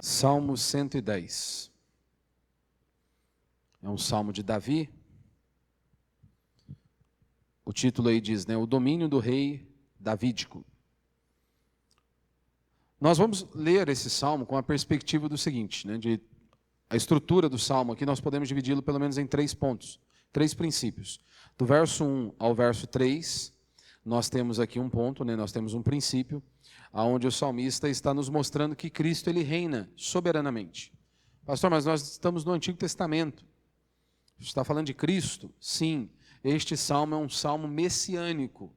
Salmo 110. É um salmo de Davi. O título aí diz, o domínio do rei davídico. Nós vamos ler esse salmo com a perspectiva do seguinte, a estrutura do salmo aqui nós podemos dividi-lo pelo menos em 3 pontos, 3 princípios. Do verso 1 ao verso 3, nós temos aqui um ponto, nós temos um princípio, onde o salmista está nos mostrando que Cristo ele reina soberanamente. Pastor, mas nós estamos no Antigo Testamento. Você está falando de Cristo? Sim, este salmo é um salmo messiânico.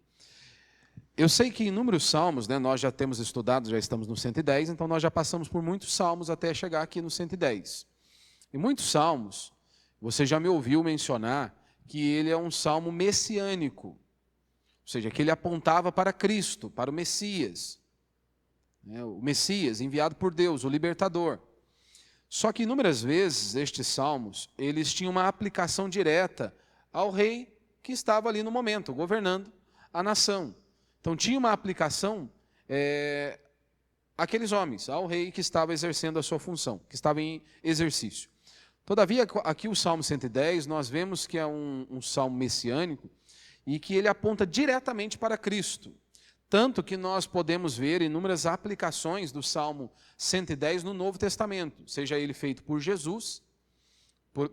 Eu sei que inúmeros salmos, nós já temos estudado, já estamos no 110, então nós já passamos por muitos salmos até chegar aqui no 110. E muitos salmos, você já me ouviu mencionar que ele é um salmo messiânico, ou seja, que ele apontava para Cristo, para o Messias. O Messias enviado por Deus, o libertador. Só que inúmeras vezes estes salmos, eles tinham uma aplicação direta ao rei que estava ali no momento, governando a nação. Então tinha uma aplicação àqueles homens, ao rei que estava exercendo a sua função, que estava em exercício. Todavia, aqui o Salmo 110, nós vemos que é um salmo messiânico e que ele aponta diretamente para Cristo. Tanto que nós podemos ver inúmeras aplicações do Salmo 110 no Novo Testamento, seja ele feito por Jesus,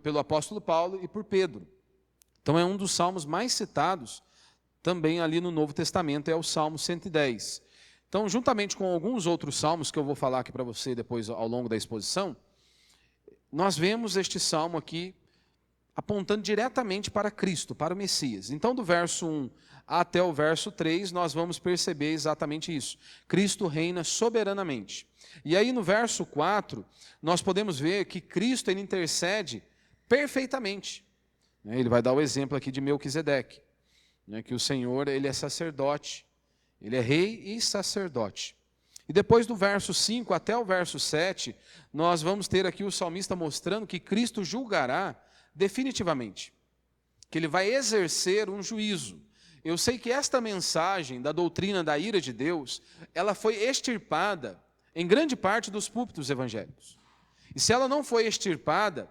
pelo apóstolo Paulo e por Pedro. Então é um dos salmos mais citados também ali no Novo Testamento, é o Salmo 110. Então, juntamente com alguns outros salmos que eu vou falar aqui para você depois ao longo da exposição, nós vemos este salmo aqui apontando diretamente para Cristo, para o Messias. Então, do verso 1 até o verso 3, nós vamos perceber exatamente isso. Cristo reina soberanamente. E aí no verso 4, nós podemos ver que Cristo ele intercede perfeitamente. Ele vai dar o exemplo aqui de Melquisedeque, que o Senhor ele é sacerdote, ele é rei e sacerdote. E depois do verso 5 até o verso 7, nós vamos ter aqui o salmista mostrando que Cristo julgará definitivamente, que ele vai exercer um juízo. Eu sei que esta mensagem da doutrina da ira de Deus, ela foi extirpada em grande parte dos púlpitos evangélicos. E se ela não foi extirpada,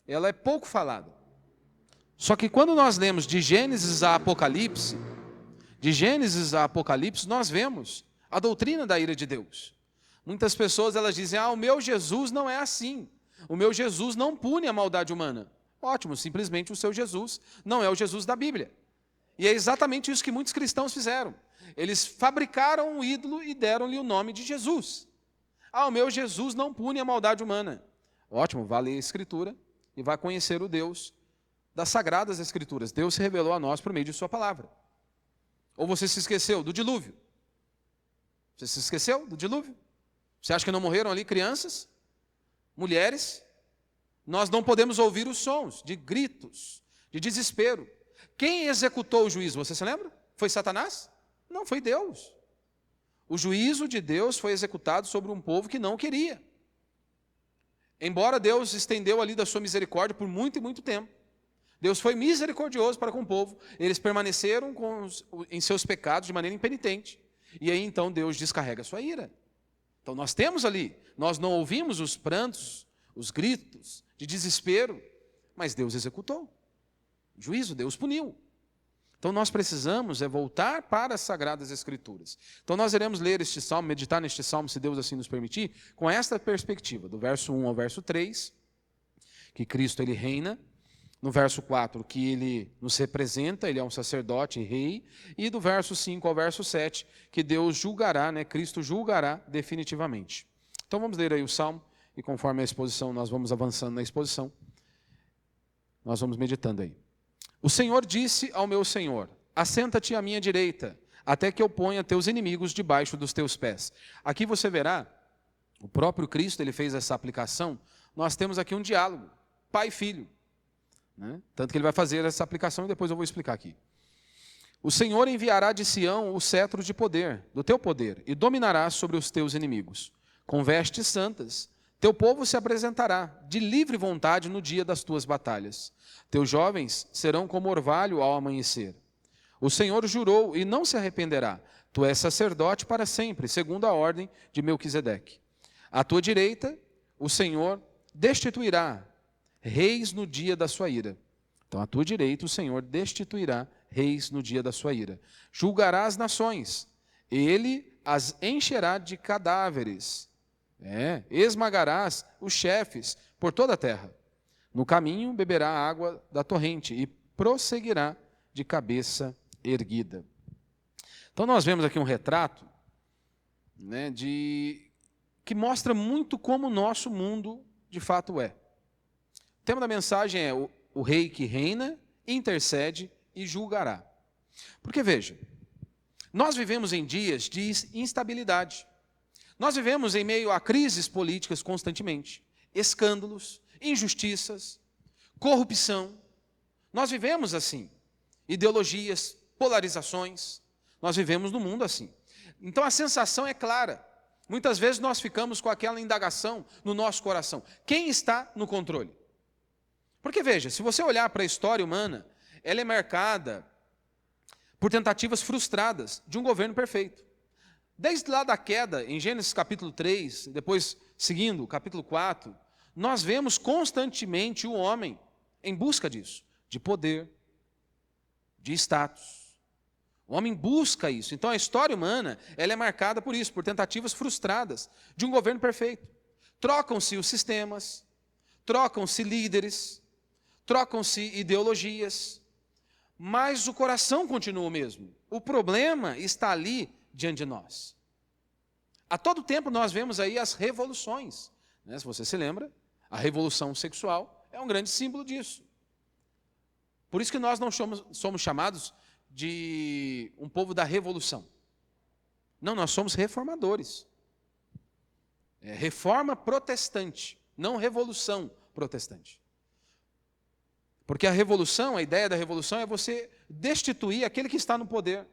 ela é pouco falada. Só que quando nós lemos de Gênesis a Apocalipse, nós vemos a doutrina da ira de Deus. Muitas pessoas elas dizem, o meu Jesus não é assim. O meu Jesus não pune a maldade humana. Ótimo, simplesmente o seu Jesus não é o Jesus da Bíblia. E é exatamente isso que muitos cristãos fizeram. Eles fabricaram um ídolo e deram-lhe o nome de Jesus. O meu Jesus não pune a maldade humana. Ótimo, vá ler a Escritura e vá conhecer o Deus das Sagradas Escrituras. Deus se revelou a nós por meio de sua palavra. Ou você se esqueceu do dilúvio? Você se esqueceu do dilúvio? Você acha que não morreram ali crianças? Mulheres? Nós não podemos ouvir os sons de gritos, de desespero. Quem executou o juízo, você se lembra? Foi Satanás? Não, foi Deus. O juízo de Deus foi executado sobre um povo que não queria. Embora Deus estendeu ali da sua misericórdia por muito e muito tempo, Deus foi misericordioso para com o povo, eles permaneceram em seus pecados de maneira impenitente. E aí então Deus descarrega a sua ira. Então nós temos ali, nós não ouvimos os prantos, os gritos de desespero, mas Deus executou. Juízo, Deus puniu. Então nós precisamos voltar para as Sagradas Escrituras. Então nós iremos ler este salmo, meditar neste salmo, se Deus assim nos permitir, com esta perspectiva, do verso 1 ao verso 3, que Cristo ele reina, no verso 4, que ele nos representa, ele é um sacerdote e rei, e do verso 5 ao verso 7, que Deus julgará, Cristo julgará definitivamente. Então vamos ler aí o salmo, e conforme a exposição, nós vamos avançando na exposição, nós vamos meditando aí. O Senhor disse ao meu Senhor, assenta-te à minha direita, até que eu ponha teus inimigos debaixo dos teus pés. Aqui você verá, o próprio Cristo ele fez essa aplicação, nós temos aqui um diálogo, pai e filho. Tanto que ele vai fazer essa aplicação e depois eu vou explicar aqui. O Senhor enviará de Sião o cetro de poder, do teu poder, e dominará sobre os teus inimigos. Com vestes santas, teu povo se apresentará de livre vontade no dia das tuas batalhas. Teus jovens serão como orvalho ao amanhecer. O Senhor jurou e não se arrependerá. Tu és sacerdote para sempre, segundo a ordem de Melquisedeque. À tua direita, o Senhor destituirá reis no dia da sua ira. Então, à tua direita, o Senhor destituirá reis no dia da sua ira. Julgará as nações, ele as encherá de cadáveres. Esmagarás os chefes por toda a terra. No caminho beberá a água da torrente e prosseguirá de cabeça erguida. Então nós vemos aqui um retrato, né, que mostra muito como o nosso mundo de fato é. O tema da mensagem é o rei que reina, intercede e julgará. Porque veja, nós vivemos em dias de instabilidade. Nós vivemos em meio a crises políticas constantemente, escândalos, injustiças, corrupção. Nós vivemos assim, ideologias, polarizações. Nós vivemos no mundo assim. Então a sensação é clara. Muitas vezes nós ficamos com aquela indagação no nosso coração. Quem está no controle? Porque veja, se você olhar para a história humana, ela é marcada por tentativas frustradas de um governo perfeito. Desde lá da queda, em Gênesis capítulo 3, depois seguindo, capítulo 4, nós vemos constantemente o homem em busca disso, de poder, de status. O homem busca isso. Então a história humana, ela é marcada por isso, por tentativas frustradas de um governo perfeito. Trocam-se os sistemas, trocam-se líderes, trocam-se ideologias, mas o coração continua o mesmo. O problema está ali diante de nós. A todo tempo nós vemos aí as revoluções, né? Se você se lembra, a revolução sexual é um grande símbolo disso. Por isso que nós não somos chamados de um povo da revolução. Não, nós somos reformadores. Reforma protestante, não revolução protestante. Porque a revolução, a ideia da revolução é você destituir aquele que está no poder.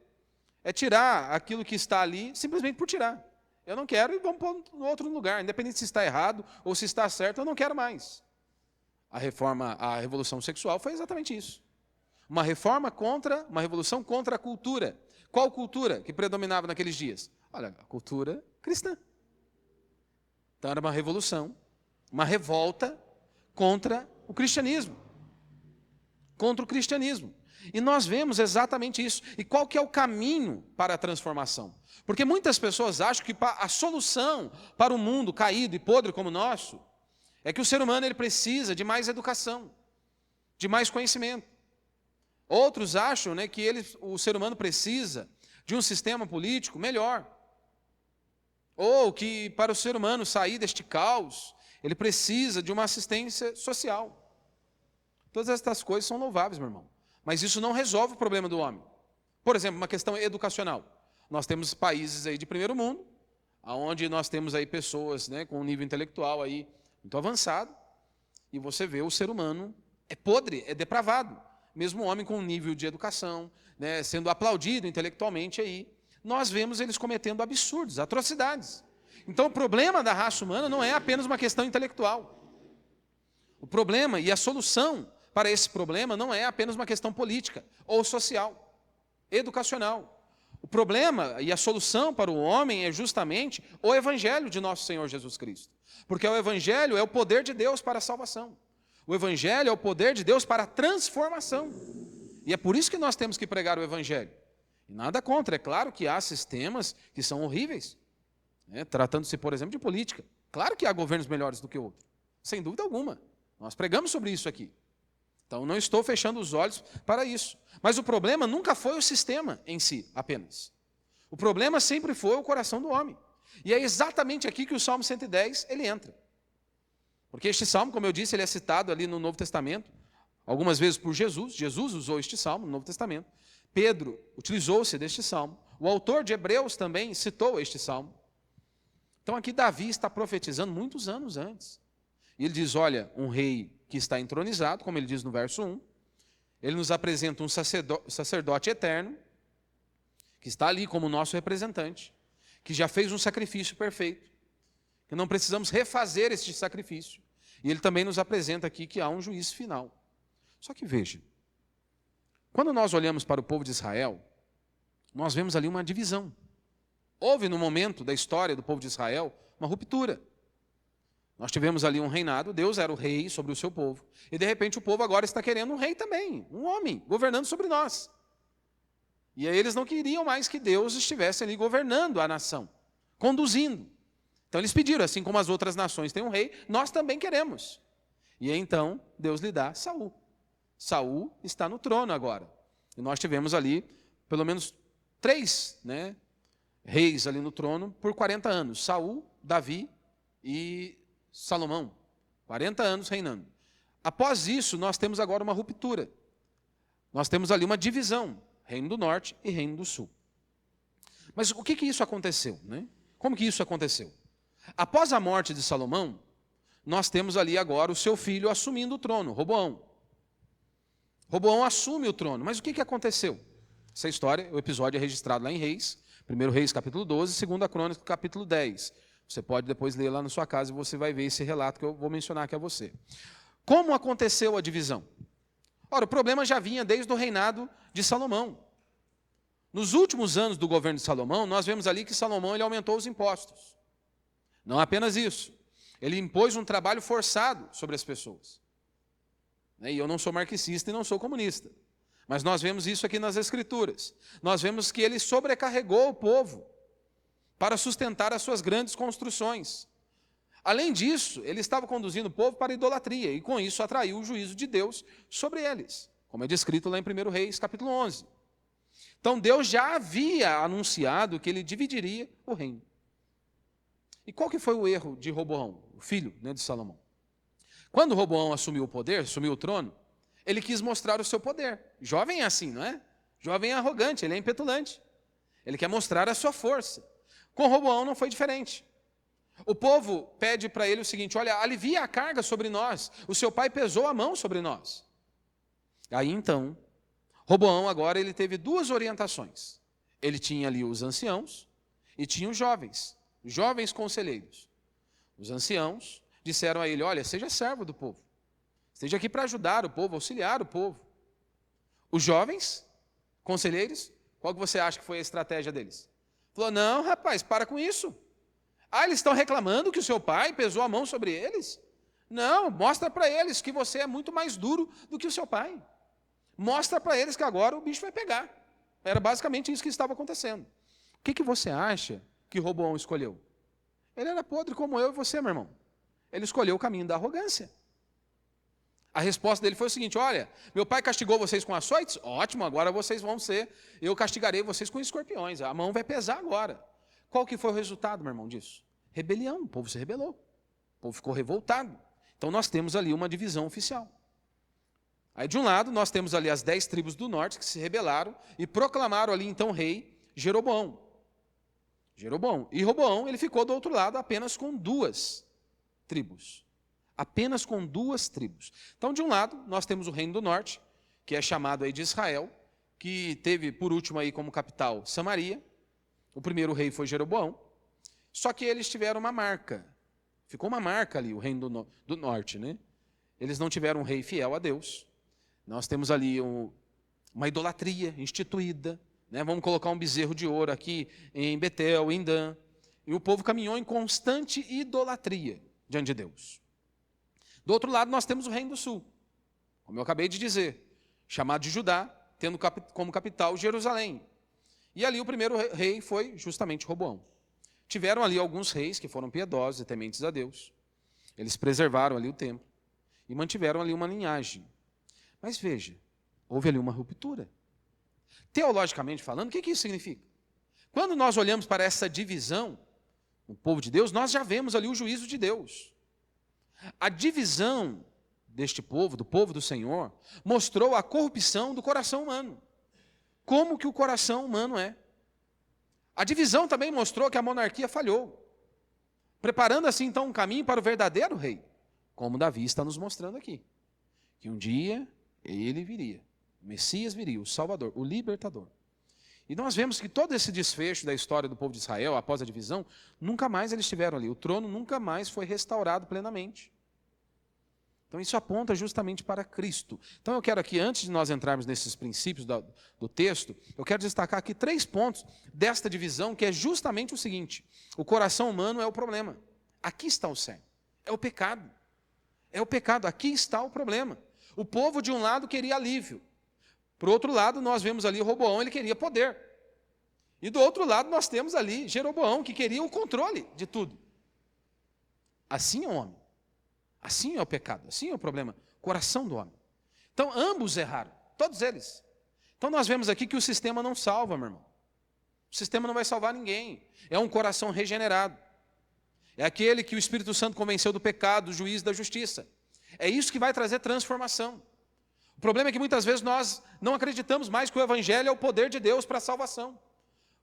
É tirar aquilo que está ali, simplesmente por tirar. Eu não quero e vamos pôr no outro lugar. Independente se está errado ou se está certo, eu não quero mais. A revolução sexual foi exatamente isso. Uma revolução contra a cultura. Qual cultura que predominava naqueles dias? Olha, a cultura cristã. Então era uma revolução, uma revolta contra o cristianismo. Contra o cristianismo. E nós vemos exatamente isso. E qual que é o caminho para a transformação? Porque muitas pessoas acham que a solução para um mundo caído e podre como o nosso é que o ser humano ele precisa de mais educação, de mais conhecimento. Outros acham, né, que o ser humano precisa de um sistema político melhor. Ou que para o ser humano sair deste caos, ele precisa de uma assistência social. Todas estas coisas são louváveis, meu irmão. Mas isso não resolve o problema do homem. Por exemplo, uma questão educacional. Nós temos países aí de primeiro mundo, onde nós temos aí pessoas, né, com um nível intelectual aí muito avançado, e você vê o ser humano é podre, é depravado. Mesmo o homem com um nível de educação, né, sendo aplaudido intelectualmente aí, nós vemos eles cometendo absurdos, atrocidades. Então o problema da raça humana não é apenas uma questão intelectual. O problema e a solução para esse problema não é apenas uma questão política ou social, educacional. O problema e a solução para o homem é justamente o Evangelho de nosso Senhor Jesus Cristo. Porque o Evangelho é o poder de Deus para a salvação. O Evangelho é o poder de Deus para a transformação. E é por isso que nós temos que pregar o Evangelho. E nada contra, é claro que há sistemas que são horríveis, né? Tratando-se, por exemplo, de política. Claro que há governos melhores do que outros, sem dúvida alguma. Nós pregamos sobre isso aqui. Então, não estou fechando os olhos para isso. Mas o problema nunca foi o sistema em si, apenas. O problema sempre foi o coração do homem. E é exatamente aqui que o Salmo 110 ele entra. Porque este salmo, como eu disse, ele é citado ali no Novo Testamento, algumas vezes por Jesus. Jesus usou este salmo no Novo Testamento. Pedro utilizou-se deste salmo. O autor de Hebreus também citou este salmo. Então, aqui Davi está profetizando muitos anos antes. E ele diz, olha, um rei que está entronizado, como ele diz no verso 1, ele nos apresenta um sacerdote eterno, que está ali como nosso representante, que já fez um sacrifício perfeito, que não precisamos refazer este sacrifício. E ele também nos apresenta aqui que há um juízo final. Só que veja, quando nós olhamos para o povo de Israel, nós vemos ali uma divisão. Houve no momento da história do povo de Israel uma ruptura. Nós tivemos ali um reinado, Deus era o rei sobre o seu povo, e de repente o povo agora está querendo um rei também, um homem, governando sobre nós. E aí eles não queriam mais que Deus estivesse ali governando a nação, conduzindo. Então eles pediram, assim como as outras nações têm um rei, nós também queremos. E aí, então Deus lhe dá Saul. Saul está no trono agora. E nós tivemos ali pelo menos 3, reis ali no trono por 40 anos. Saul, Davi e Salomão. 40 anos reinando. Após isso, nós temos agora uma ruptura. Nós temos ali uma divisão. Reino do Norte e Reino do Sul. Mas o que isso aconteceu? Como que isso aconteceu? Após a morte de Salomão, nós temos ali agora o seu filho assumindo o trono, Roboão. Roboão assume o trono. Mas o que aconteceu? Essa história, o episódio é registrado lá em Reis, 1 Reis capítulo 12, 2 Crônicas capítulo 10. Você pode depois ler lá na sua casa e você vai ver esse relato que eu vou mencionar aqui a você. Como aconteceu a divisão? Ora, o problema já vinha desde o reinado de Salomão. Nos últimos anos do governo de Salomão, nós vemos ali que Salomão ele aumentou os impostos. Não apenas isso. Ele impôs um trabalho forçado sobre as pessoas. E eu não sou marxista e não sou comunista. Mas nós vemos isso aqui nas Escrituras. Nós vemos que ele sobrecarregou o povo para sustentar as suas grandes construções. Além disso, ele estava conduzindo o povo para a idolatria, e com isso atraiu o juízo de Deus sobre eles, como é descrito lá em 1 Reis, capítulo 11. Então Deus já havia anunciado que ele dividiria o reino. E qual que foi o erro de Roboão, o filho de Salomão? Quando Roboão assumiu o poder, assumiu o trono, ele quis mostrar o seu poder. Jovem é assim, não é? Jovem é arrogante, ele é impetulante. Ele quer mostrar a sua força. Com Roboão não foi diferente. O povo pede para ele o seguinte: olha, alivia a carga sobre nós. O seu pai pesou a mão sobre nós. Aí então, Roboão agora ele teve 2 orientações. Ele tinha ali os anciãos e tinha os jovens conselheiros. Os anciãos disseram a ele: olha, seja servo do povo. Esteja aqui para ajudar o povo, auxiliar o povo. Os jovens conselheiros, qual que você acha que foi a estratégia deles? Falou: não, rapaz, para com isso. Eles estão reclamando que o seu pai pesou a mão sobre eles? Não, mostra para eles que você é muito mais duro do que o seu pai. Mostra para eles que agora o bicho vai pegar. Era basicamente isso que estava acontecendo. O que você acha que Roboão escolheu? Ele era podre como eu e você, meu irmão. Ele escolheu o caminho da arrogância. A resposta dele foi o seguinte: olha, meu pai castigou vocês com açoites? Ótimo, agora vocês vão ser, eu castigarei vocês com escorpiões. A mão vai pesar agora. Qual que foi o resultado, meu irmão, disso? Rebelião, o povo se rebelou. O povo ficou revoltado. Então nós temos ali uma divisão oficial. Aí de um lado nós temos ali as 10 tribos do norte que se rebelaram e proclamaram ali então rei Jeroboão. E Roboão, ele ficou do outro lado apenas com 2 tribos. Apenas com 2 tribos. Então de um lado nós temos o reino do norte, que é chamado aí de Israel, que teve por último aí como capital Samaria. O primeiro rei foi Jeroboão, só que eles tiveram uma marca. Ficou uma marca ali, o reino do norte, Eles não tiveram um rei fiel a Deus. Nós temos ali uma idolatria instituída, Vamos colocar um bezerro de ouro aqui em Betel, em Dan. E o povo caminhou em constante idolatria diante de Deus. Do outro lado nós temos o reino do sul, como eu acabei de dizer, chamado de Judá, tendo como capital Jerusalém. E ali o primeiro rei foi justamente Roboão. Tiveram ali alguns reis que foram piedosos e tementes a Deus. Eles preservaram ali o templo e mantiveram ali uma linhagem. Mas veja, houve ali uma ruptura. Teologicamente falando, o que isso significa? Quando nós olhamos para essa divisão no povo de Deus, nós já vemos ali o juízo de Deus. A divisão deste povo, do povo do Senhor, mostrou a corrupção do coração humano. Como que o coração humano é. A divisão também mostrou que a monarquia falhou, preparando assim então um caminho para o verdadeiro rei, como Davi está nos mostrando aqui, que um dia ele viria, o Messias viria, o Salvador, o Libertador. E nós vemos que todo esse desfecho da história do povo de Israel, após a divisão, nunca mais eles estiveram ali, o trono nunca mais foi restaurado plenamente. Então isso aponta justamente para Cristo. Então eu quero aqui, antes de nós entrarmos nesses princípios do texto, eu quero destacar aqui 3 pontos desta divisão, que é justamente o seguinte: o coração humano é o problema. Aqui está o cerne. É o pecado. É o pecado. Aqui está o problema. O povo, de um lado, queria alívio. Por outro lado, nós vemos ali Roboão, ele queria poder. E do outro lado, nós temos ali Jeroboão, que queria o controle de tudo. Assim é o homem. Assim é o pecado. Assim é o problema. Coração do homem. Então, ambos erraram. Todos eles. Então, nós vemos aqui que o sistema não salva, meu irmão. O sistema não vai salvar ninguém. É um coração regenerado. É aquele que o Espírito Santo convenceu do pecado, do juízo e da justiça. É isso que vai trazer transformação. O problema é que muitas vezes nós não acreditamos mais que o Evangelho é o poder de Deus para a salvação.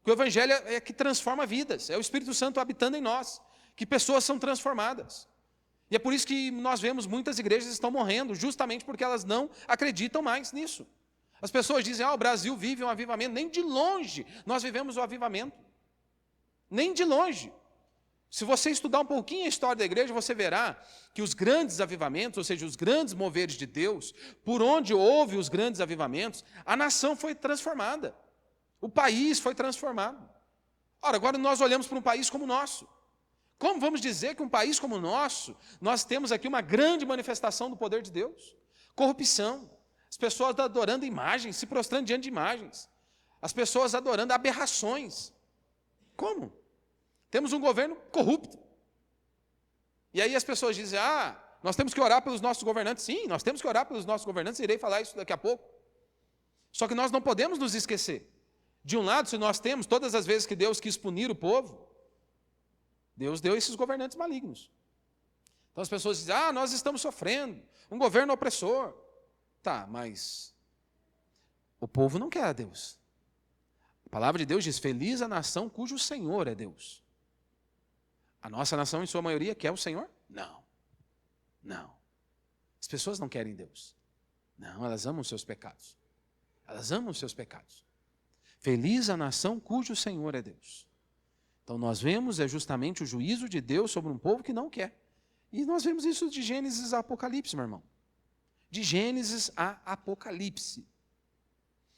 Que o Evangelho é que transforma vidas. É o Espírito Santo habitando em nós. Que pessoas são transformadas. E é por isso que nós vemos muitas igrejas estão morrendo, justamente porque elas não acreditam mais nisso. As pessoas dizem, o Brasil vive um avivamento. Nem de longe nós vivemos o avivamento. Nem de longe. Se você estudar um pouquinho a história da igreja, você verá que os grandes avivamentos, ou seja, os grandes moveres de Deus, por onde houve os grandes avivamentos, a nação foi transformada. O país foi transformado. Ora, agora nós olhamos para um país como o nosso. Como vamos dizer que um país como o nosso, nós temos aqui uma grande manifestação do poder de Deus? Corrupção. As pessoas adorando imagens, se prostrando diante de imagens. As pessoas adorando aberrações. Como? Temos um governo corrupto. E aí as pessoas dizem, nós temos que orar pelos nossos governantes. Sim, nós temos que orar pelos nossos governantes, irei falar isso daqui a pouco. Só que nós não podemos nos esquecer. De um lado, se nós temos, todas as vezes que Deus quis punir o povo, Deus deu esses governantes malignos. Então as pessoas dizem, nós estamos sofrendo, um governo opressor. Tá, mas o povo não quer a Deus. A palavra de Deus diz, feliz a nação cujo Senhor é Deus. A nossa nação, em sua maioria, quer o Senhor? Não. Não. As pessoas não querem Deus. Não, elas amam os seus pecados. Elas amam os seus pecados. Feliz a nação cujo Senhor é Deus. Então nós vemos justamente o juízo de Deus sobre um povo que não quer. E nós vemos isso de Gênesis a Apocalipse, meu irmão. De Gênesis a Apocalipse.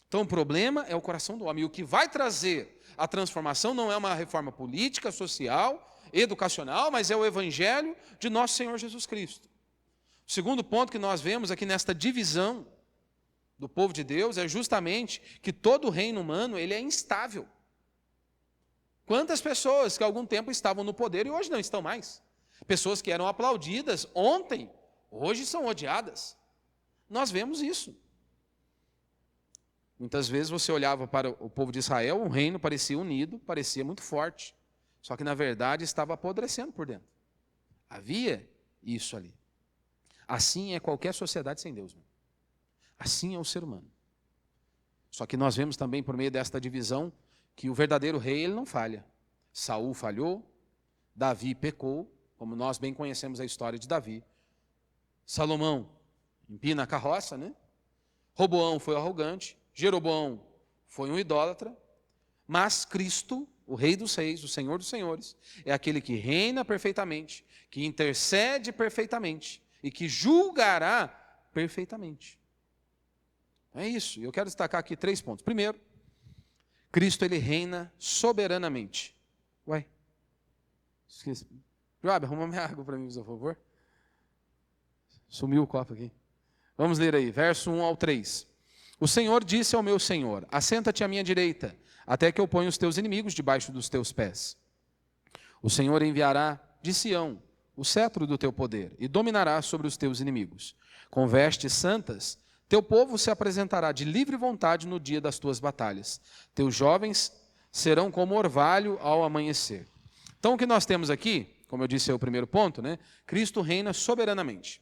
Então o problema é o coração do homem. E o que vai trazer a transformação não é uma reforma política, social, educacional, mas é o Evangelho de nosso Senhor Jesus Cristo. O segundo ponto que nós vemos aqui nesta divisão do povo de Deus é justamente que todo reino humano ele é instável. Quantas pessoas que há algum tempo estavam no poder e hoje não estão mais? Pessoas que eram aplaudidas ontem, hoje são odiadas. Nós vemos isso. Muitas vezes você olhava para o povo de Israel, um reino parecia unido, parecia muito forte. Só que, na verdade, estava apodrecendo por dentro. Havia isso ali. Assim é qualquer sociedade sem Deus. Assim é o ser humano. Só que nós vemos também, por meio desta divisão, que o verdadeiro rei ele não falha. Saul falhou, Davi pecou, como nós bem conhecemos a história de Davi. Salomão empina a carroça, né? Roboão foi arrogante, Jeroboão foi um idólatra, mas Cristo, o Rei dos Reis, o Senhor dos Senhores, é aquele que reina perfeitamente, que intercede perfeitamente e que julgará perfeitamente. É isso. Eu quero destacar aqui 3 pontos. Primeiro, Cristo ele reina soberanamente. Ué, esqueci. Joab, arruma minha água para mim, por favor. Sumiu o copo aqui. Vamos ler aí, verso 1 ao 3. O Senhor disse ao meu Senhor, assenta-te à minha direita, até que eu ponha os teus inimigos debaixo dos teus pés. O Senhor enviará de Sião o cetro do teu poder e dominará sobre os teus inimigos. Com vestes santas, teu povo se apresentará de livre vontade no dia das tuas batalhas. Teus jovens serão como orvalho ao amanhecer. Então o que nós temos aqui, como eu disse é o primeiro ponto, né? Cristo reina soberanamente.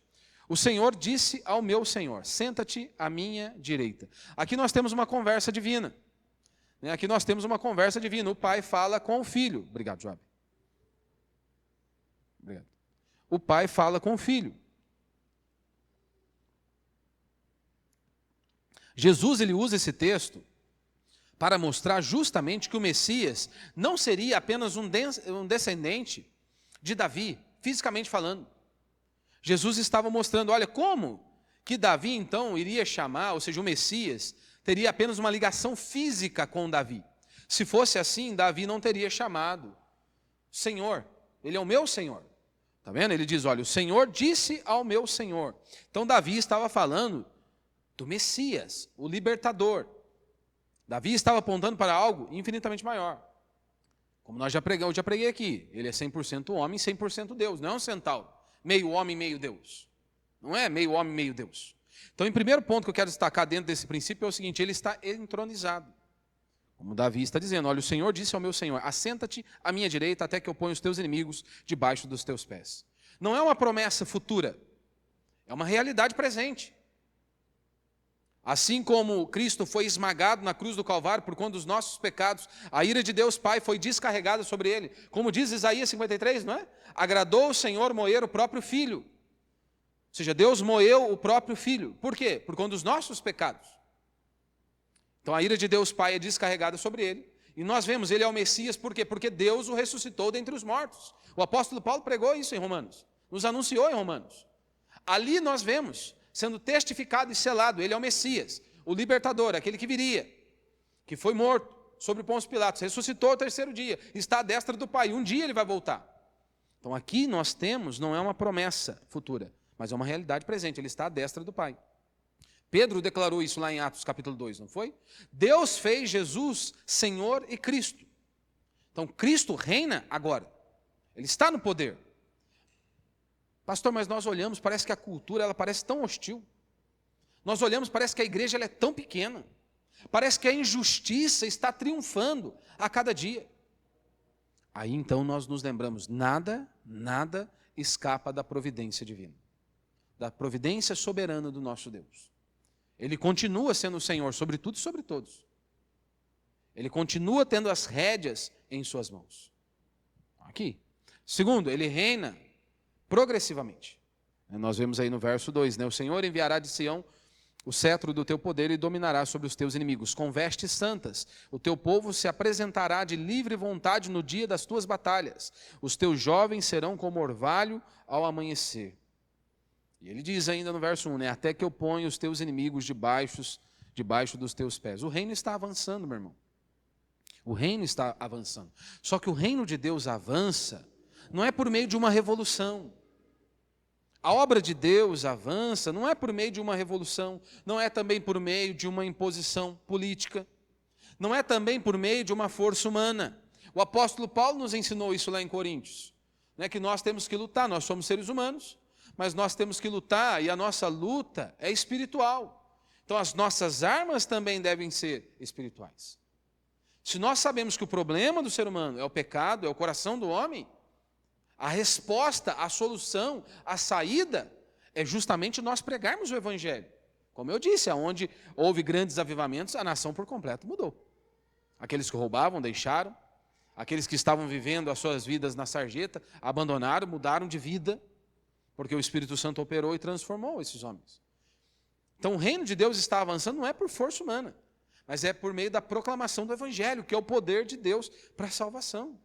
O Senhor disse ao meu Senhor, senta-te à minha direita. Aqui nós temos uma conversa divina. Aqui nós temos uma conversa divina. O pai fala com o filho. Obrigado, Joab. Obrigado. O pai fala com o filho. Jesus ele usa esse texto para mostrar justamente que o Messias não seria apenas um descendente de Davi, fisicamente falando. Jesus estava mostrando, olha, como que Davi então iria chamar, ou seja, o Messias, teria apenas uma ligação física com Davi. Se fosse assim, Davi não teria chamado Senhor, ele é o meu Senhor. Está vendo? Ele diz, olha, o Senhor disse ao meu Senhor. Então Davi estava falando do Messias, o libertador. Davi estava apontando para algo infinitamente maior. Como eu já preguei aqui, ele é 100% homem, 100% Deus, não é um centauro, meio homem, meio Deus. Não é meio homem, meio Deus. Então, em primeiro ponto que eu quero destacar dentro desse princípio é o seguinte, ele está entronizado. Como Davi está dizendo, olha, o Senhor disse ao meu Senhor, assenta-te à minha direita até que eu ponha os teus inimigos debaixo dos teus pés. Não é uma promessa futura, é uma realidade presente. Assim como Cristo foi esmagado na cruz do Calvário por conta dos nossos pecados, a ira de Deus Pai foi descarregada sobre ele. Como diz Isaías 53, não é? Agradou o Senhor moer o próprio Filho. Ou seja, Deus moeu o próprio Filho. Por quê? Por conta dos nossos pecados. Então a ira de Deus Pai é descarregada sobre ele. E nós vemos, ele é o Messias, por quê? Porque Deus o ressuscitou dentre os mortos. O apóstolo Paulo pregou isso em Romanos. Nos anunciou em Romanos. Ali nós vemos sendo testificado e selado, ele é o Messias, o libertador, aquele que viria, que foi morto sobre Pôncio Pilatos, ressuscitou ao terceiro dia, está à destra do Pai, um dia ele vai voltar. Então aqui nós temos, não é uma promessa futura, mas é uma realidade presente, ele está à destra do Pai. Pedro declarou isso lá em Atos capítulo 2, não foi? Deus fez Jesus Senhor e Cristo. Então Cristo reina agora, ele está no poder. Pastor, mas nós olhamos, parece que a cultura ela parece tão hostil. Nós olhamos, parece que a igreja ela é tão pequena. Parece que a injustiça está triunfando a cada dia. Aí então nós nos lembramos, nada escapa da providência divina. Da providência soberana do nosso Deus. Ele continua sendo o Senhor sobre tudo e sobre todos. Ele continua tendo as rédeas em suas mãos. Aqui. Segundo, ele reina progressivamente. Nós vemos aí no verso 2, né? O Senhor enviará de Sião o cetro do teu poder e dominará sobre os teus inimigos. Com vestes santas, o teu povo se apresentará de livre vontade no dia das tuas batalhas. Os teus jovens serão como orvalho ao amanhecer. E ele diz ainda no verso 1, né? Até que eu ponha os teus inimigos debaixo dos teus pés. O reino está avançando, meu irmão. O reino está avançando. Só que o reino de Deus avança não é por meio de uma revolução. A obra de Deus avança não é por meio de uma revolução, não é também por meio de uma imposição política, não é também por meio de uma força humana. O apóstolo Paulo nos ensinou isso lá em Coríntios, né, que nós temos que lutar, nós somos seres humanos, mas nós temos que lutar e a nossa luta é espiritual. Então as nossas armas também devem ser espirituais. Se nós sabemos que o problema do ser humano é o pecado, é o coração do homem, a resposta, a solução, a saída é justamente nós pregarmos o Evangelho. Como eu disse, aonde houve grandes avivamentos, a nação por completo mudou. Aqueles que roubavam, deixaram. Aqueles que estavam vivendo as suas vidas na sarjeta, abandonaram, mudaram de vida, porque o Espírito Santo operou e transformou esses homens. Então o reino de Deus está avançando não é por força humana, mas é por meio da proclamação do Evangelho, que é o poder de Deus para a salvação.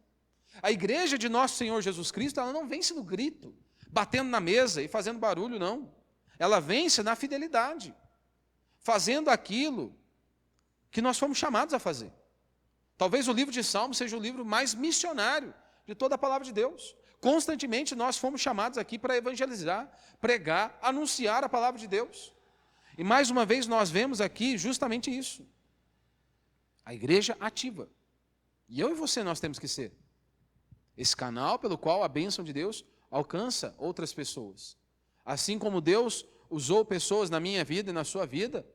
A igreja de nosso Senhor Jesus Cristo, ela não vence no grito, batendo na mesa e fazendo barulho, não. Ela vence na fidelidade, fazendo aquilo que nós fomos chamados a fazer. Talvez o livro de Salmos seja o livro mais missionário de toda a palavra de Deus. Constantemente nós fomos chamados aqui para evangelizar, pregar, anunciar a palavra de Deus. E mais uma vez nós vemos aqui justamente isso. A igreja ativa. E eu e você nós temos que ser esse canal pelo qual a bênção de Deus alcança outras pessoas. Assim como Deus usou pessoas na minha vida e na sua vida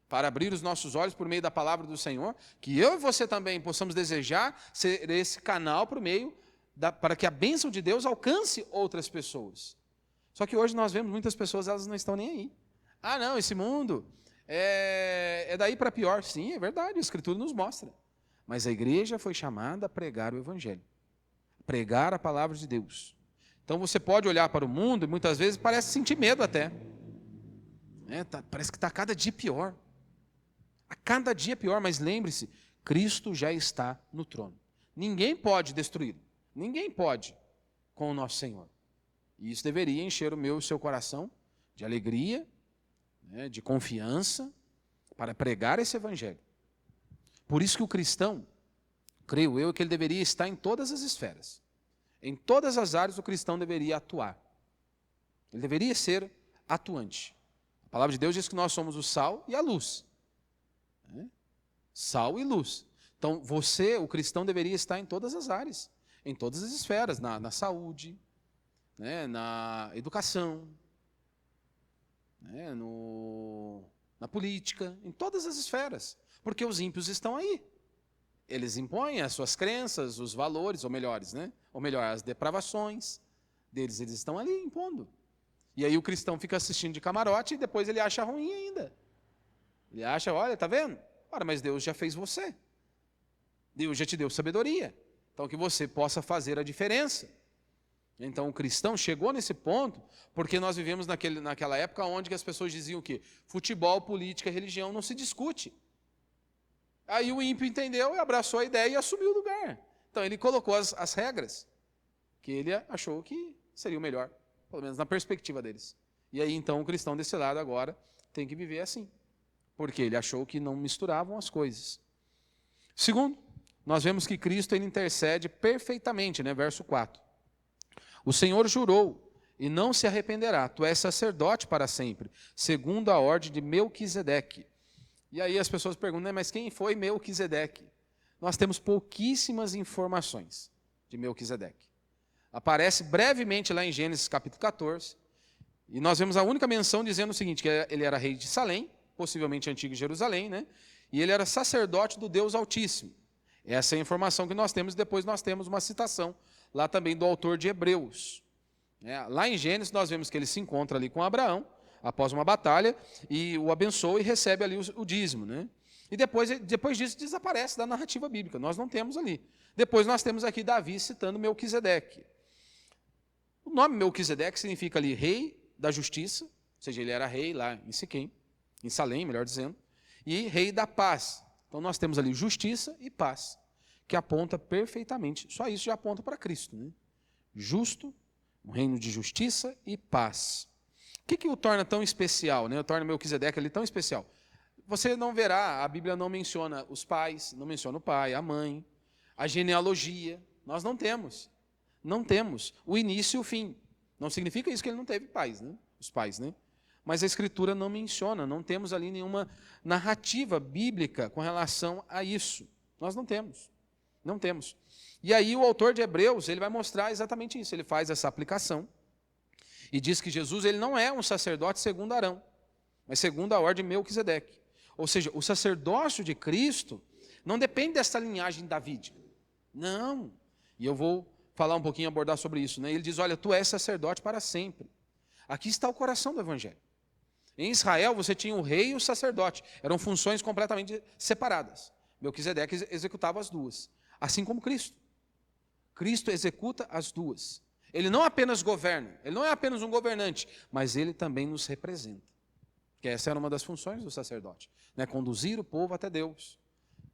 para abrir os nossos olhos por meio da palavra do Senhor, que eu e você também possamos desejar ser esse canal para que a bênção de Deus alcance outras pessoas. Só que hoje nós vemos muitas pessoas, elas não estão nem aí. Ah, não, esse mundo é daí para pior. Sim, é verdade, a Escritura nos mostra. Mas a igreja foi chamada a pregar o Evangelho. Pregar a palavra de Deus. Então você pode olhar para o mundo e muitas vezes parece sentir medo até. Parece que está cada dia pior. A cada dia pior, mas lembre-se, Cristo já está no trono. Ninguém pode destruí-lo. Ninguém pode com o nosso Senhor. E isso deveria encher o meu e o seu coração de alegria, de confiança, para pregar esse Evangelho. Por isso que o cristão, creio eu, que ele deveria estar em todas as esferas. Em todas as áreas o cristão deveria atuar. Ele deveria ser atuante. A palavra de Deus diz que nós somos o sal e a luz. Sal e luz. Então, você, o cristão, deveria estar em todas as áreas, em todas as esferas, na saúde, na educação, na política, em todas as esferas, porque os ímpios estão aí. Eles impõem as suas crenças, os valores, ou melhor, as depravações deles, eles estão ali impondo. E aí o cristão fica assistindo de camarote e depois ele acha ruim ainda. Ele acha, olha, tá vendo? Ora, mas Deus já fez você. Deus já te deu sabedoria. Então que você possa fazer a diferença. Então o cristão chegou nesse ponto porque nós vivemos naquela época onde as pessoas diziam que futebol, política, religião não se discute. Aí o ímpio entendeu e abraçou a ideia e assumiu o lugar. Então ele colocou as regras que ele achou que seria o melhor, pelo menos na perspectiva deles. E aí então o cristão desse lado agora tem que viver assim, porque ele achou que não misturavam as coisas. Segundo, nós vemos que Cristo ele intercede perfeitamente, verso 4. O Senhor jurou e não se arrependerá, tu és sacerdote para sempre, segundo a ordem de Melquisedeque. E aí as pessoas perguntam, mas quem foi Melquisedeque? Nós temos pouquíssimas informações de Melquisedeque. Aparece brevemente lá em Gênesis capítulo 14, e nós vemos a única menção dizendo o seguinte, que ele era rei de Salém, possivelmente antigo Jerusalém, e ele era sacerdote do Deus Altíssimo. Essa é a informação que nós temos, depois nós temos uma citação lá também do autor de Hebreus. Lá em Gênesis nós vemos que ele se encontra ali com Abraão, após uma batalha, e o abençoa e recebe ali o dízimo. E depois disso desaparece da narrativa bíblica, nós não temos ali. Depois nós temos aqui Davi citando Melquisedeque. O nome Melquisedeque significa ali rei da justiça, ou seja, ele era rei lá em Siquém, em Salém, melhor dizendo, e rei da paz. Então nós temos ali justiça e paz, que aponta perfeitamente, só isso já aponta para Cristo. Justo, um reino de justiça e paz. O que o torna tão especial, o torna Melquisedeque ali tão especial? Você não verá, a Bíblia não menciona os pais, não menciona o pai, a mãe, a genealogia, nós não temos. Não temos o início e o fim. Não significa isso que ele não teve pais, os pais, Mas a Escritura não menciona, não temos ali nenhuma narrativa bíblica com relação a isso. Nós não temos. Não temos. E aí o autor de Hebreus, ele vai mostrar exatamente isso. Ele faz essa aplicação e diz que Jesus ele não é um sacerdote segundo Arão, mas segundo a ordem de Melquisedeque. Ou seja, o sacerdócio de Cristo não depende dessa linhagem davídica. Não. E eu vou falar um pouquinho, abordar sobre isso. Ele diz, olha, tu és sacerdote para sempre. Aqui está o coração do Evangelho. Em Israel, você tinha o rei e o sacerdote. Eram funções completamente separadas. Melquisedeque executava as duas. Assim como Cristo. Cristo executa as duas. Ele não apenas governa, ele não é apenas um governante, mas ele também nos representa. Porque essa era uma das funções do sacerdote. Conduzir o povo até Deus.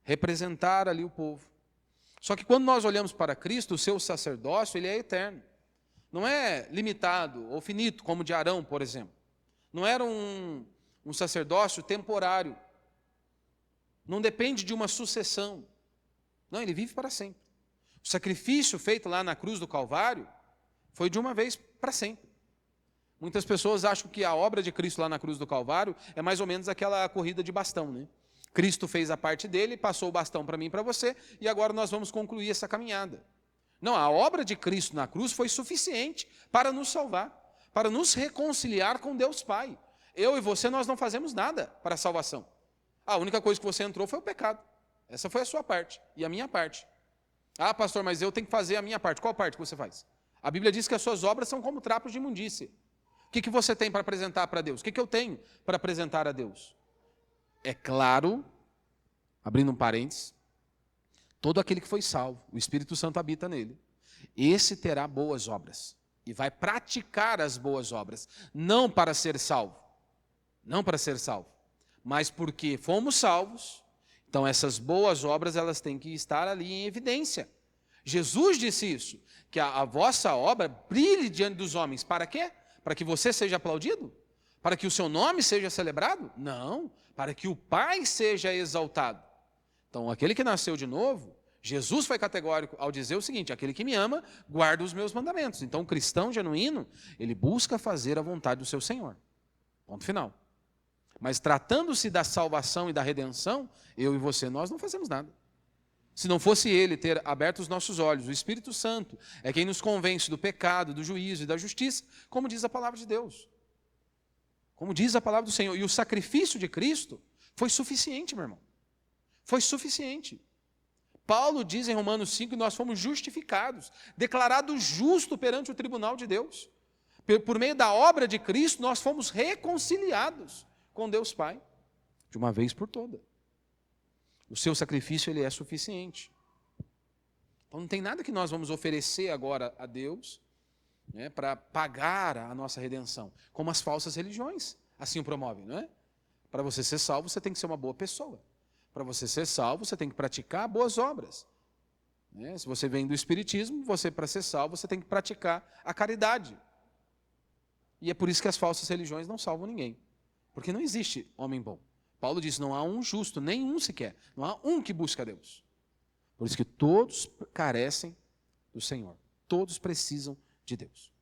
Representar ali o povo. Só que quando nós olhamos para Cristo, o seu sacerdócio, ele é eterno. Não é limitado ou finito, como o de Arão, por exemplo. Não era um sacerdócio temporário. Não depende de uma sucessão. Não, ele vive para sempre. O sacrifício feito lá na cruz do Calvário foi de uma vez para sempre. Muitas pessoas acham que a obra de Cristo lá na cruz do Calvário é mais ou menos aquela corrida de bastão, Cristo fez a parte dele, passou o bastão para mim e para você, e agora nós vamos concluir essa caminhada. Não, a obra de Cristo na cruz foi suficiente para nos salvar, para nos reconciliar com Deus Pai. Eu e você, nós não fazemos nada para a salvação. A única coisa que você entrou foi o pecado. Essa foi a sua parte e a minha parte. Ah, pastor, mas eu tenho que fazer a minha parte. Qual parte que você faz? A Bíblia diz que as suas obras são como trapos de imundícia. O que você tem para apresentar para Deus? O que eu tenho para apresentar a Deus? É claro, abrindo um parênteses, todo aquele que foi salvo, o Espírito Santo habita nele, esse terá boas obras e vai praticar as boas obras, não para ser salvo, mas porque fomos salvos, então essas boas obras elas têm que estar ali em evidência. Jesus disse isso, que a vossa obra brilhe diante dos homens, para quê? Para que você seja aplaudido? Para que o seu nome seja celebrado? Não, para que o Pai seja exaltado. Então, aquele que nasceu de novo, Jesus foi categórico ao dizer o seguinte: aquele que me ama, guarda os meus mandamentos. Então, o cristão genuíno, ele busca fazer a vontade do seu Senhor. Ponto final. Mas tratando-se da salvação e da redenção, eu e você, nós não fazemos nada. Se não fosse Ele ter aberto os nossos olhos, o Espírito Santo é quem nos convence do pecado, do juízo e da justiça, como diz a palavra de Deus. Como diz a palavra do Senhor. E o sacrifício de Cristo foi suficiente, meu irmão. Foi suficiente. Paulo diz em Romanos 5 que nós fomos justificados, declarados justos perante o tribunal de Deus. Por meio da obra de Cristo, nós fomos reconciliados com Deus Pai, de uma vez por toda. O seu sacrifício, ele é suficiente. Então não tem nada que nós vamos oferecer agora a Deus, né, para pagar a nossa redenção, como as falsas religiões assim o promovem, não é? Para você ser salvo, você tem que ser uma boa pessoa. Para você ser salvo, você tem que praticar boas obras. Né? Se você vem do Espiritismo, você, para ser salvo, você tem que praticar a caridade. E é por isso que as falsas religiões não salvam ninguém. Porque não existe homem bom. Paulo diz, não há um justo, nenhum sequer. Não há um que busca a Deus. Por isso que todos carecem do Senhor. Todos precisam de Deus.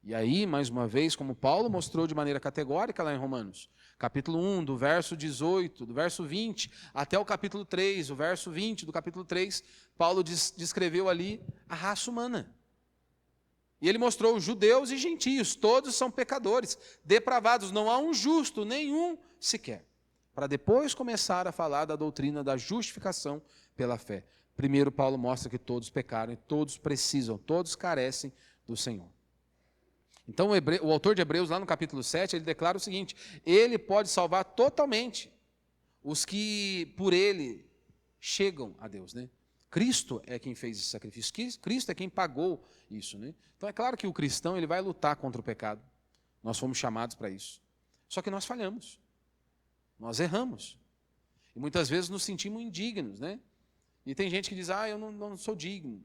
E aí, mais uma vez, como Paulo mostrou de maneira categórica lá em Romanos, capítulo 1, do verso 18, do verso 20, até o capítulo 3, o verso 20 do capítulo 3, Paulo descreveu ali a raça humana. E ele mostrou os judeus e gentios, todos são pecadores, depravados, não há um justo, nenhum sequer. Para depois começar a falar da doutrina da justificação pela fé. Primeiro, Paulo mostra que todos pecaram e todos precisam, todos carecem do Senhor. Então, o autor de Hebreus, lá no capítulo 7, ele declara o seguinte: ele pode salvar totalmente os que por ele chegam a Deus, né? Cristo é quem fez esse sacrifício, Cristo é quem pagou isso, né? Então é claro que o cristão, ele vai lutar contra o pecado. Nós fomos chamados para isso. Só que nós falhamos. Nós erramos. E muitas vezes nos sentimos indignos, né? E tem gente que diz, eu não sou digno.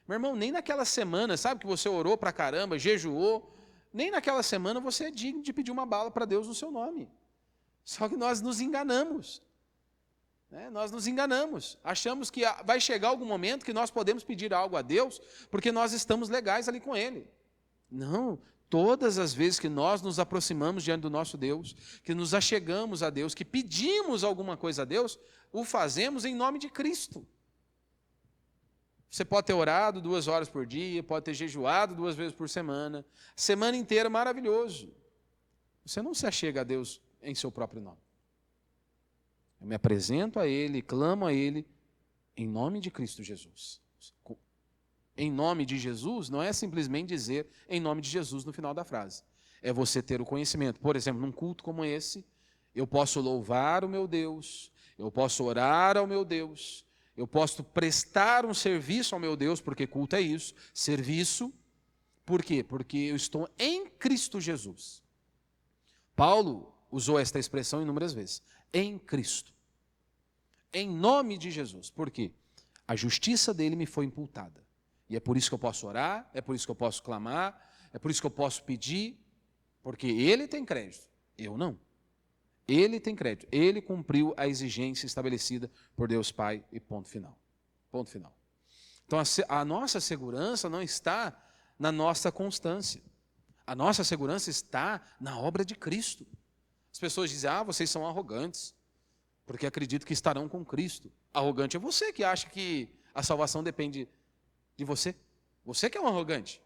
Meu irmão, nem naquela semana, sabe que você orou pra caramba, jejuou, nem naquela semana você é digno de pedir uma bala para Deus no seu nome. Só que nós nos enganamos. Né? Nós nos enganamos. Achamos que vai chegar algum momento que nós podemos pedir algo a Deus porque nós estamos legais ali com Ele. Não. Todas as vezes que nós nos aproximamos diante do nosso Deus, que nos achegamos a Deus, que pedimos alguma coisa a Deus, o fazemos em nome de Cristo. Você pode ter orado 2 horas por dia, pode ter jejuado 2 vezes por semana, semana inteira, maravilhoso. Você não se achega a Deus em seu próprio nome. Eu me apresento a Ele, clamo a Ele, em nome de Cristo Jesus. Em nome de Jesus não é simplesmente dizer em nome de Jesus no final da frase. É você ter o conhecimento. Por exemplo, num culto como esse, eu posso louvar o meu Deus, eu posso orar ao meu Deus, eu posso prestar um serviço ao meu Deus, porque culto é isso, serviço. Por quê? Porque eu estou em Cristo Jesus. Paulo usou esta expressão inúmeras vezes. Em Cristo. Em nome de Jesus. Por quê? A justiça dele me foi imputada. E é por isso que eu posso orar, é por isso que eu posso clamar, é por isso que eu posso pedir, porque ele tem crédito, eu não. Ele tem crédito, ele cumpriu a exigência estabelecida por Deus Pai e ponto final. Ponto final. Então a nossa segurança não está na nossa constância. A nossa segurança está na obra de Cristo. As pessoas dizem, vocês são arrogantes, porque acreditam que estarão com Cristo. Arrogante é você que acha que a salvação depende de você. Você que é um arrogante.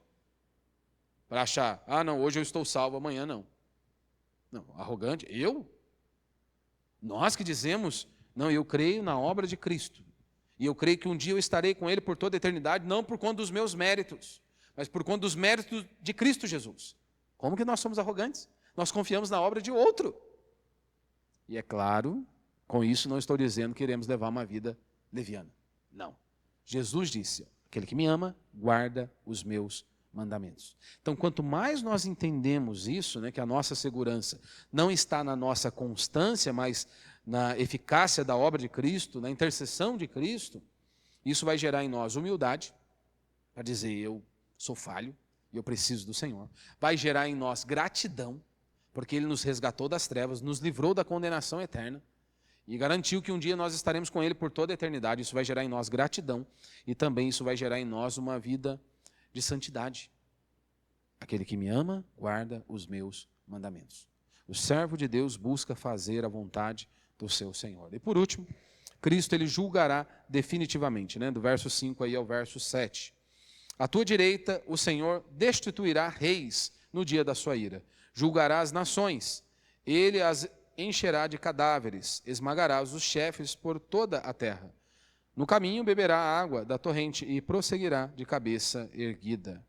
Para achar, não, hoje eu estou salvo, amanhã não. Não, arrogante, eu? Nós que dizemos, não, eu creio na obra de Cristo. E eu creio que um dia eu estarei com Ele por toda a eternidade, não por conta dos meus méritos, mas por conta dos méritos de Cristo Jesus. Como que nós somos arrogantes? Nós confiamos na obra de outro. E é claro, com isso não estou dizendo que iremos levar uma vida leviana. Não. Jesus disse, aquele que me ama, guarda os meus mandamentos. Então, quanto mais nós entendemos isso, né, que a nossa segurança não está na nossa constância, mas na eficácia da obra de Cristo, na intercessão de Cristo, isso vai gerar em nós humildade, para dizer, eu sou falho e eu preciso do Senhor. Vai gerar em nós gratidão, porque Ele nos resgatou das trevas, nos livrou da condenação eterna, E garantiu que um dia nós estaremos com Ele por toda a eternidade. Isso vai gerar em nós gratidão e também isso vai gerar em nós uma vida de santidade. Aquele que me ama, guarda os meus mandamentos. O servo de Deus busca fazer a vontade do seu Senhor. E por último, Cristo ele julgará definitivamente, né? Do verso 5 aí ao verso 7. À tua direita o Senhor destituirá reis no dia da sua ira. Julgará as nações. Ele as encherá de cadáveres, esmagará os chefes por toda a terra. No caminho beberá a água da torrente e prosseguirá de cabeça erguida.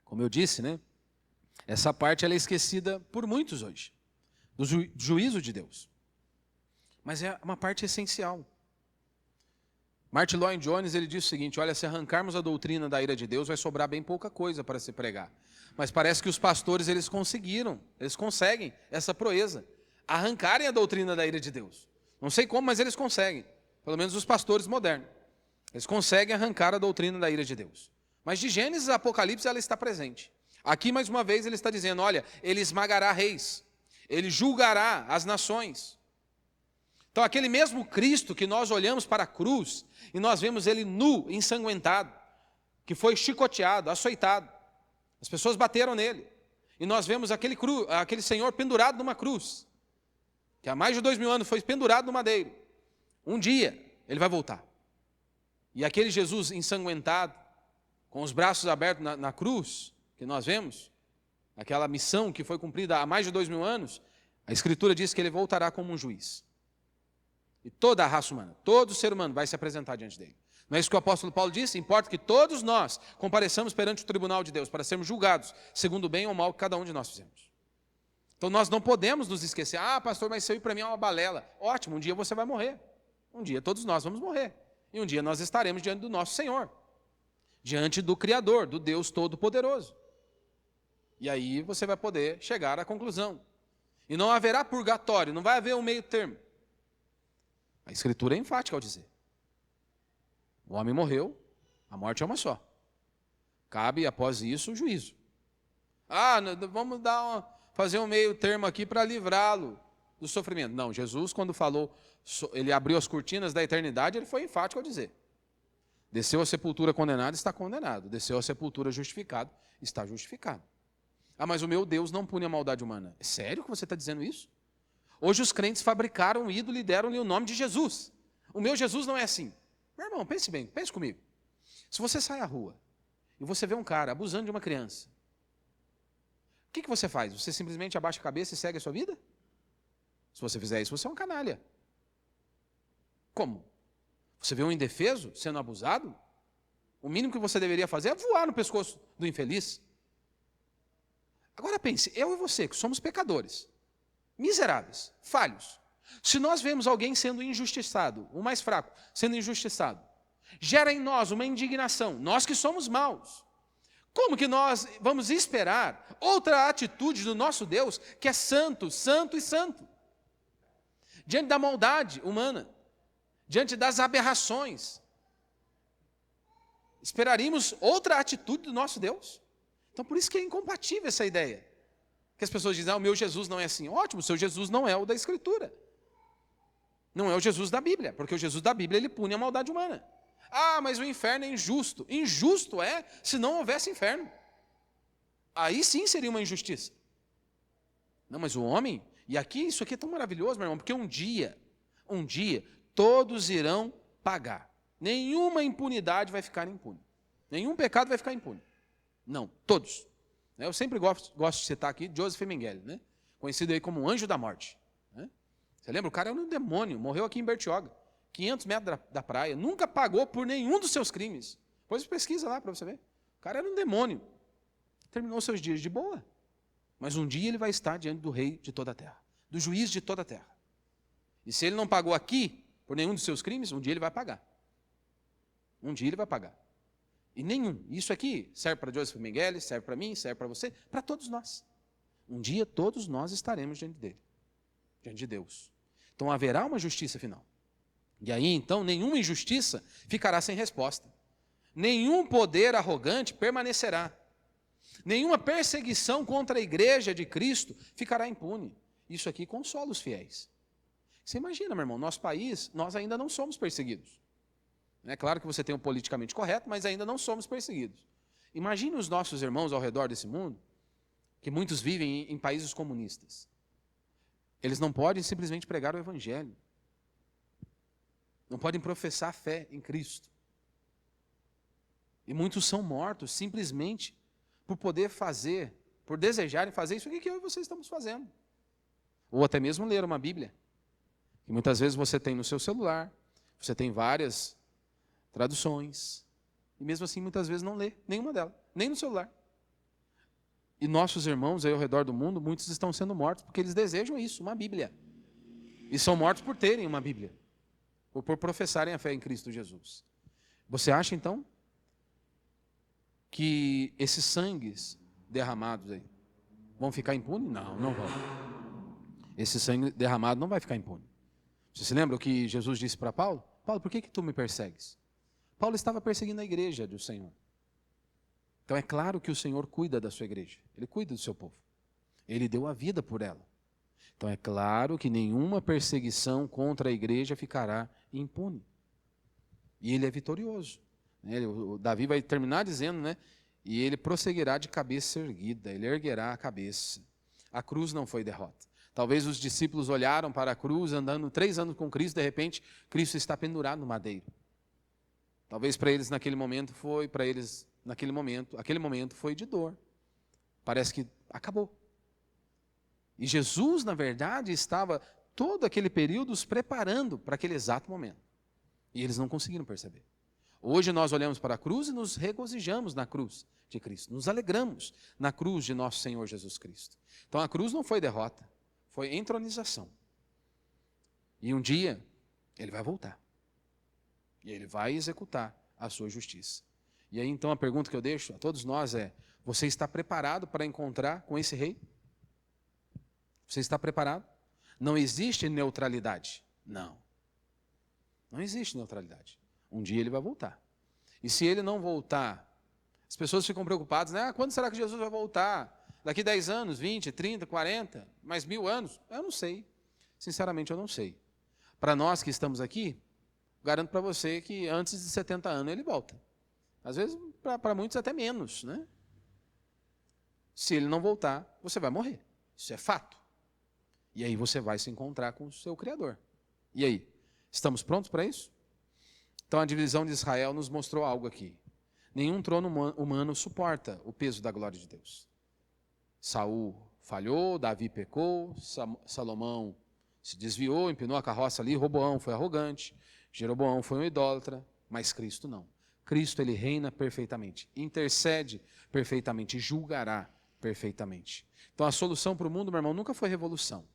Como eu disse, né? Essa parte ela é esquecida por muitos hoje, do juízo de Deus. Mas é uma parte essencial. Martin Lloyd-Jones ele diz o seguinte: olha, se arrancarmos a doutrina da ira de Deus, vai sobrar bem pouca coisa para se pregar. Mas parece que os pastores eles conseguem essa proeza, arrancarem a doutrina da ira de Deus. Não sei como, mas eles conseguem. Pelo menos os pastores modernos. Eles conseguem arrancar a doutrina da ira de Deus. Mas de Gênesis a Apocalipse ela está presente. Aqui mais uma vez ele está dizendo, olha, ele esmagará reis, ele julgará as nações. Então aquele mesmo Cristo que nós olhamos para a cruz e nós vemos ele nu, ensanguentado, que foi chicoteado, açoitado. As pessoas bateram nele. E nós vemos aquele Senhor pendurado numa cruz, que há mais de 2000 anos foi pendurado no madeiro. Um dia ele vai voltar. E aquele Jesus ensanguentado, com os braços abertos na cruz, que nós vemos, aquela missão que foi cumprida há mais de 2000 anos, a Escritura diz que ele voltará como um juiz. E toda a raça humana, todo ser humano vai se apresentar diante dele. Não é isso que o apóstolo Paulo disse? Importa que todos nós compareçamos perante o tribunal de Deus para sermos julgados, segundo o bem ou o mal que cada um de nós fizemos. Então nós não podemos nos esquecer, pastor, mas isso aí para mim é uma balela. Ótimo, um dia você vai morrer. Um dia todos nós vamos morrer. E um dia nós estaremos diante do nosso Senhor, diante do Criador, do Deus Todo-Poderoso. E aí você vai poder chegar à conclusão. E não haverá purgatório, não vai haver um meio termo. A Escritura é enfática ao dizer. O homem morreu, a morte é uma só. Cabe, após isso, o juízo. Vamos fazer um meio termo aqui para livrá-lo do sofrimento. Não, Jesus, quando falou, ele abriu as cortinas da eternidade, ele foi enfático ao dizer. Desceu à sepultura condenado, está condenado. Desceu à sepultura justificado, está justificado. Mas o meu Deus não pune a maldade humana. É sério que você está dizendo isso? Hoje os crentes fabricaram um ídolo e deram-lhe o nome de Jesus. O meu Jesus não é assim. Meu irmão, pense bem, pense comigo. Se você sai à rua e você vê um cara abusando de uma criança, o que você faz? Você simplesmente abaixa a cabeça e segue a sua vida? Se você fizer isso, você é um canalha. Como? Você vê um indefeso sendo abusado? O mínimo que você deveria fazer é voar no pescoço do infeliz. Agora pense, eu e você, que somos pecadores, miseráveis, falhos. Se nós vemos alguém sendo injustiçado, o mais fraco sendo injustiçado, gera em nós uma indignação, nós que somos maus. Como que nós vamos esperar outra atitude do nosso Deus, que é santo, santo e santo? Diante da maldade humana, diante das aberrações, esperaríamos outra atitude do nosso Deus? Então por isso que é incompatível essa ideia. Que as pessoas dizem, o meu Jesus não é assim. Ótimo, o seu Jesus não é o da Escritura. Não é o Jesus da Bíblia, porque o Jesus da Bíblia, ele pune a maldade humana. Mas o inferno é injusto. Injusto é se não houvesse inferno. Aí sim seria uma injustiça. Não, mas o homem, e aqui, isso aqui é tão maravilhoso, meu irmão, porque um dia, todos irão pagar. Nenhuma impunidade vai ficar impune. Nenhum pecado vai ficar impune. Não, todos. Eu sempre gosto de citar aqui Joseph Mengele, né? Conhecido aí como o anjo da morte. Né? Você lembra? O cara era um demônio, morreu aqui em Bertioga, 500 metros da praia, nunca pagou por nenhum dos seus crimes. Depois pesquisa lá para você ver. O cara era um demônio. Terminou seus dias de boa. Mas um dia ele vai estar diante do rei de toda a terra, do juiz de toda a terra. E se ele não pagou aqui por nenhum dos seus crimes, um dia ele vai pagar. Um dia ele vai pagar. E nenhum. Isso aqui serve para Joseph Mengele, serve para mim, serve para você, para todos nós. Um dia todos nós estaremos diante dele, diante de Deus. Então haverá uma justiça final. E aí então nenhuma injustiça ficará sem resposta. Nenhum poder arrogante permanecerá. Nenhuma perseguição contra a igreja de Cristo ficará impune. Isso aqui consola os fiéis. Você imagina, meu irmão, nosso país, nós ainda não somos perseguidos. É claro que você tem o politicamente correto, mas ainda não somos perseguidos. Imagine os nossos irmãos ao redor desse mundo, que muitos vivem em países comunistas. Eles não podem simplesmente pregar o evangelho. Não podem professar a fé em Cristo. E muitos são mortos simplesmente por poder fazer, por desejarem fazer isso aqui que eu e vocês estamos fazendo. Ou até mesmo ler uma Bíblia. Que muitas vezes você tem no seu celular, você tem várias traduções, e mesmo assim muitas vezes não lê nenhuma delas, nem no celular. E nossos irmãos aí ao redor do mundo, muitos estão sendo mortos porque eles desejam isso, uma Bíblia. E são mortos por terem uma Bíblia, ou por professarem a fé em Cristo Jesus. Você acha então que esses sangues derramados aí vão ficar impunes? Não, não vão. Esse sangue derramado não vai ficar impune. Você se lembra o que Jesus disse para Paulo? Paulo, por que tu me persegues? Paulo estava perseguindo a igreja do Senhor. Então é claro que o Senhor cuida da sua igreja. Ele cuida do seu povo. Ele deu a vida por ela. Então é claro que nenhuma perseguição contra a igreja ficará impune. E ele é vitorioso. O Davi vai terminar dizendo, né? E ele prosseguirá de cabeça erguida. Ele erguerá a cabeça. A cruz não foi derrota. Talvez os discípulos olharam para a cruz, andando 3 anos com Cristo, de repente, Cristo está pendurado no madeiro. Talvez para eles naquele momento aquele momento foi de dor. Parece que acabou. E Jesus, na verdade, estava todo aquele período os preparando para aquele exato momento. E eles não conseguiram perceber. Hoje nós olhamos para a cruz e nos regozijamos na cruz de Cristo. Nos alegramos na cruz de nosso Senhor Jesus Cristo. Então a cruz não foi derrota. Foi entronização. E um dia, ele vai voltar. E ele vai executar a sua justiça. E aí, então, a pergunta que eu deixo a todos nós é, você está preparado para encontrar com esse rei? Você está preparado? Não existe neutralidade. Não. Não existe neutralidade. Um dia ele vai voltar. E se ele não voltar, as pessoas ficam preocupadas, né? Quando será que Jesus vai voltar? Daqui 10 anos, 20, 30, 40, mais 1000 anos? Eu não sei. Sinceramente, eu não sei. Para nós que estamos aqui, garanto para você que antes de 70 anos ele volta. Às vezes, para muitos, até menos, né? Se ele não voltar, você vai morrer. Isso é fato. E aí você vai se encontrar com o seu Criador. E aí? Estamos prontos para isso? Então, a divisão de Israel nos mostrou algo aqui. Nenhum trono humano suporta o peso da glória de Deus. Saul falhou, Davi pecou, Salomão se desviou, empinou a carroça ali, Roboão foi arrogante, Jeroboão foi um idólatra, mas Cristo não. Cristo, ele reina perfeitamente, intercede perfeitamente, julgará perfeitamente. Então a solução para o mundo, meu irmão, nunca foi revolução.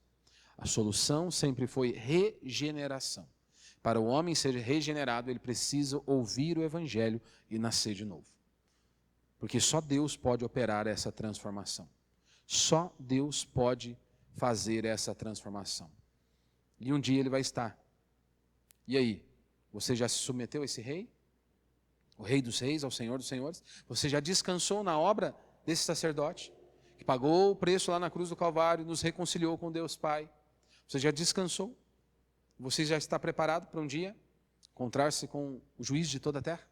A solução sempre foi regeneração. Para o homem ser regenerado, ele precisa ouvir o evangelho e nascer de novo. Porque só Deus pode operar essa transformação. Só Deus pode fazer essa transformação. E um dia ele vai estar. E aí? Você já se submeteu a esse rei? O rei dos reis, ao Senhor dos senhores? Você já descansou na obra desse sacerdote? Que pagou o preço lá na cruz do Calvário e nos reconciliou com Deus Pai? Você já descansou? Você já está preparado para um dia encontrar-se com o juiz de toda a terra?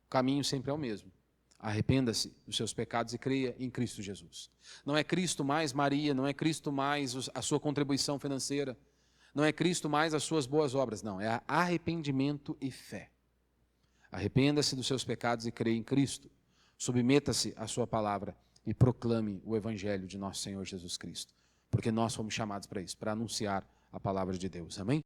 O caminho sempre é o mesmo. Arrependa-se dos seus pecados e creia em Cristo Jesus. Não é Cristo mais Maria, não é Cristo mais a sua contribuição financeira, não é Cristo mais as suas boas obras, não. É arrependimento e fé. Arrependa-se dos seus pecados e creia em Cristo. Submeta-se à sua palavra e proclame o evangelho de nosso Senhor Jesus Cristo. Porque nós fomos chamados para isso, para anunciar a palavra de Deus. Amém?